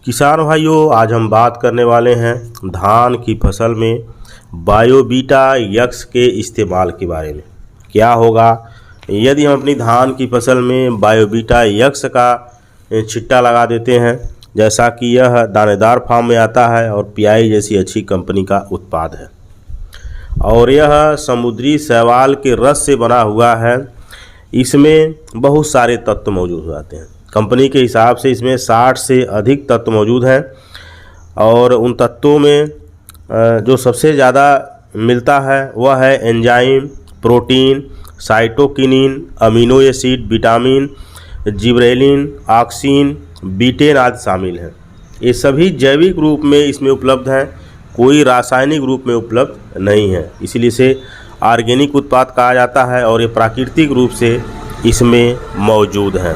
किसान भाइयों, आज हम बात करने वाले हैं धान की फसल में बायोवीटा यक्स के इस्तेमाल के बारे में। क्या होगा यदि हम अपनी धान की फसल में बायोवीटा यक्स का छिट्टा लगा देते हैं, जैसा कि यह दानेदार फार्म में आता है और पीआई जैसी अच्छी कंपनी का उत्पाद है और यह समुद्री शैवाल के रस से बना हुआ है। इसमें बहुत सारे तत्व मौजूद हो जाते हैं। कंपनी के हिसाब से इसमें 60 से अधिक तत्व मौजूद हैं और उन तत्वों में जो सबसे ज़्यादा मिलता है वह है enzyme, protein, cytokinin, amino acid, vitamin, gibberellin, auxin, beaten आदि शामिल हैं। ये सभी जैविक रूप में इसमें उपलब्ध हैं, कोई रासायनिक रूप में उपलब्ध नहीं है, इसीलिए इसे ऑर्गेनिक उत्पाद कहा जाता है और ये प्राकृतिक रूप से इसमें मौजूद हैं।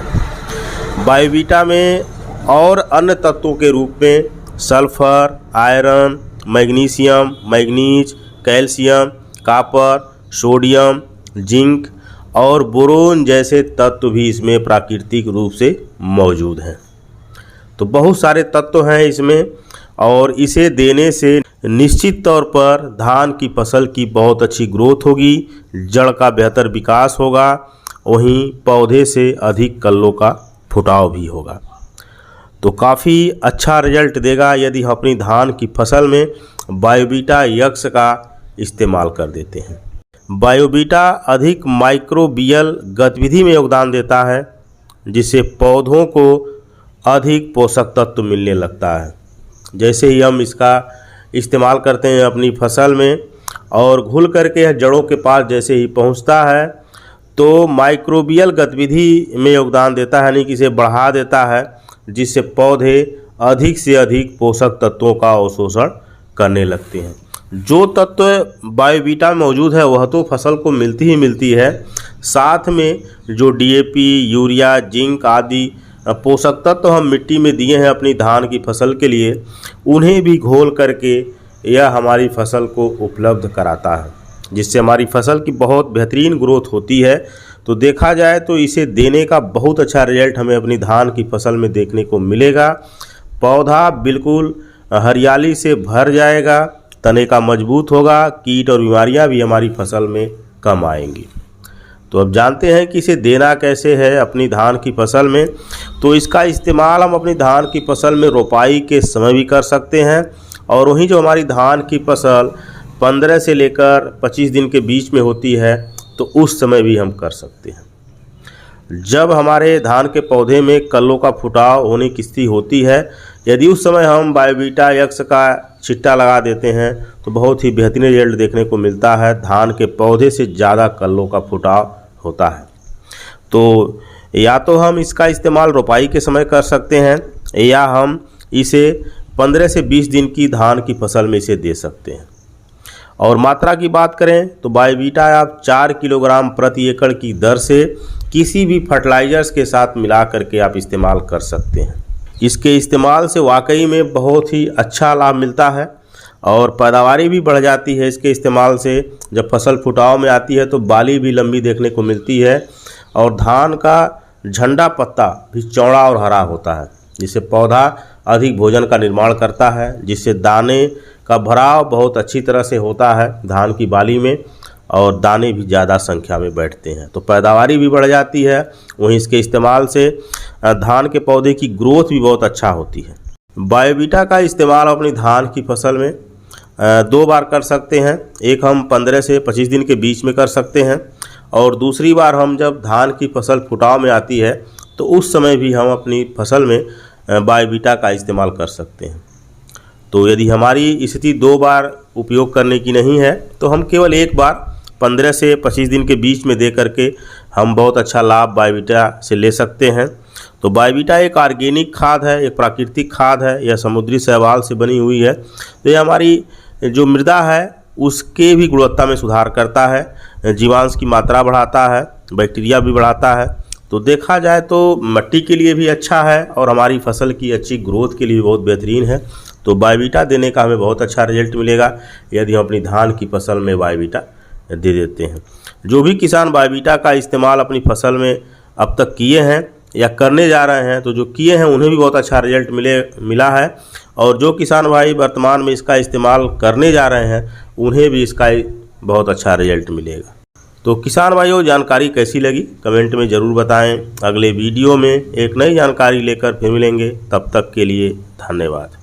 बायोवीटा में और अन्य तत्वों के रूप में sulphur, iron, magnesium, manganese, calcium, copper, sodium, zinc और बोरोन जैसे तत्व भी इसमें प्राकृतिक रूप से मौजूद हैं। तो बहुत सारे तत्व हैं इसमें और इसे देने से निश्चित तौर पर धान की फसल की बहुत अच्छी ग्रोथ होगी, जड़ का बेहतर विकास होगा, वहीं पौधे से अधिक कल्लों का फुटाव भी होगा। तो काफ़ी अच्छा रिजल्ट देगा यदि हम अपनी धान की फसल में बायोवीटा यक्स का इस्तेमाल कर देते हैं। बायोवीटा अधिक माइक्रोबियल गतिविधि में योगदान देता है, जिससे पौधों को अधिक पोषक तत्व मिलने लगता है। जैसे ही हम इसका इस्तेमाल करते हैं अपनी फसल में और घुल करके यह जड़ों के पास जैसे ही पहुंचता है तो माइक्रोबियल गतिविधि में योगदान देता है, यानी कि इसे बढ़ा देता है, जिससे पौधे अधिक से अधिक पोषक तत्वों का अवशोषण करने लगते हैं। जो तत्व बायोवीटा में मौजूद है वह तो फसल को मिलती ही मिलती है, साथ में जो डीएपी, यूरिया, जिंक आदि पोषक तत्व हम मिट्टी में दिए हैं अपनी धान की फसल के लिए, उन्हें भी घोल करके यह हमारी फसल को उपलब्ध कराता है, जिससे हमारी फसल की बहुत बेहतरीन ग्रोथ होती है। तो देखा जाए तो इसे देने का बहुत अच्छा रिजल्ट हमें अपनी धान की फसल में देखने को मिलेगा। पौधा बिल्कुल हरियाली से भर जाएगा, तने का मजबूत होगा, कीट और बीमारियां भी हमारी फसल में कम आएंगी। तो अब जानते हैं कि इसे देना कैसे है अपनी धान की फसल में। तो इसका इस्तेमाल हम अपनी धान की फसल में रोपाई के समय भी कर सकते हैं और वहीं जो हमारी धान की फसल 15 से लेकर 25 दिन के बीच में होती है तो उस समय भी हम कर सकते हैं। जब हमारे धान के पौधे में कल्लों का फुटाव होने की स्थिति होती है, यदि उस समय हम बायोवीटा यक्स का छिट्टा लगा देते हैं तो बहुत ही बेहतरीन रिजल्ट देखने को मिलता है। धान के पौधे से ज़्यादा कल्लों का फुटाव होता है। तो या तो हम इसका इस्तेमाल रोपाई के समय कर सकते हैं या हम इसे 15 से 20 दिन की धान की फसल में इसे दे सकते हैं। और मात्रा की बात करें तो बायोवीटा आप 4 किलोग्राम प्रति एकड़ की दर से किसी भी फर्टिलाइजर्स के साथ मिला करके आप इस्तेमाल कर सकते हैं। इसके इस्तेमाल से वाकई में बहुत ही अच्छा लाभ मिलता है और पैदावारी भी बढ़ जाती है। इसके इस्तेमाल से जब फसल फुटाव में आती है तो बाली भी लंबी देखने को मिलती है और धान का झंडा पत्ता भी चौड़ा और हरा होता है, जिससे पौधा अधिक भोजन का निर्माण करता है, जिससे दाने का भराव बहुत अच्छी तरह से होता है धान की बाली में और दाने भी ज़्यादा संख्या में बैठते हैं। तो पैदावारी भी बढ़ जाती है, वहीं इसके इस्तेमाल से धान के पौधे की ग्रोथ भी बहुत अच्छा होती है। बायोवीटा का इस्तेमाल अपनी धान की फसल में 2 बार कर सकते हैं। एक हम 15 से 25 दिन के बीच में कर सकते हैं और दूसरी बार हम जब धान की फसल फुटाव में आती है तो उस समय भी हम अपनी फसल में बायोवीटा का इस्तेमाल कर सकते हैं। तो यदि हमारी स्थिति 2 बार उपयोग करने की नहीं है तो हम केवल एक बार 15 से 25 दिन के बीच में दे करके हम बहुत अच्छा लाभ बायोवीटा से ले सकते हैं। तो बायोवीटा एक ऑर्गेनिक खाद है, एक प्राकृतिक खाद है, यह समुद्री शैवाल से बनी हुई है। तो ये हमारी जो मृदा है उसके भी गुणवत्ता में सुधार करता है, जीवांश की मात्रा बढ़ाता है, बैक्टीरिया भी बढ़ाता है। तो देखा जाए तो मिट्टी के लिए भी अच्छा है और हमारी फसल की अच्छी ग्रोथ के लिए बहुत बेहतरीन है। तो बायोवीटा देने का हमें बहुत अच्छा रिजल्ट मिलेगा यदि हम अपनी धान की फसल में बायोवीटा दे देते हैं। जो भी किसान बायोवीटा का इस्तेमाल अपनी फसल में अब तक किए हैं या करने जा रहे हैं तो जो किए हैं उन्हें भी बहुत अच्छा रिजल्ट मिला है, और जो किसान भाई वर्तमान में इसका इस्तेमाल करने जा रहे हैं उन्हें भी इसका बहुत अच्छा रिजल्ट मिलेगा। तो किसान भाइयों, जानकारी कैसी लगी कमेंट में ज़रूर बताएं। अगले वीडियो में एक नई जानकारी लेकर फिर मिलेंगे, तब तक के लिए धन्यवाद।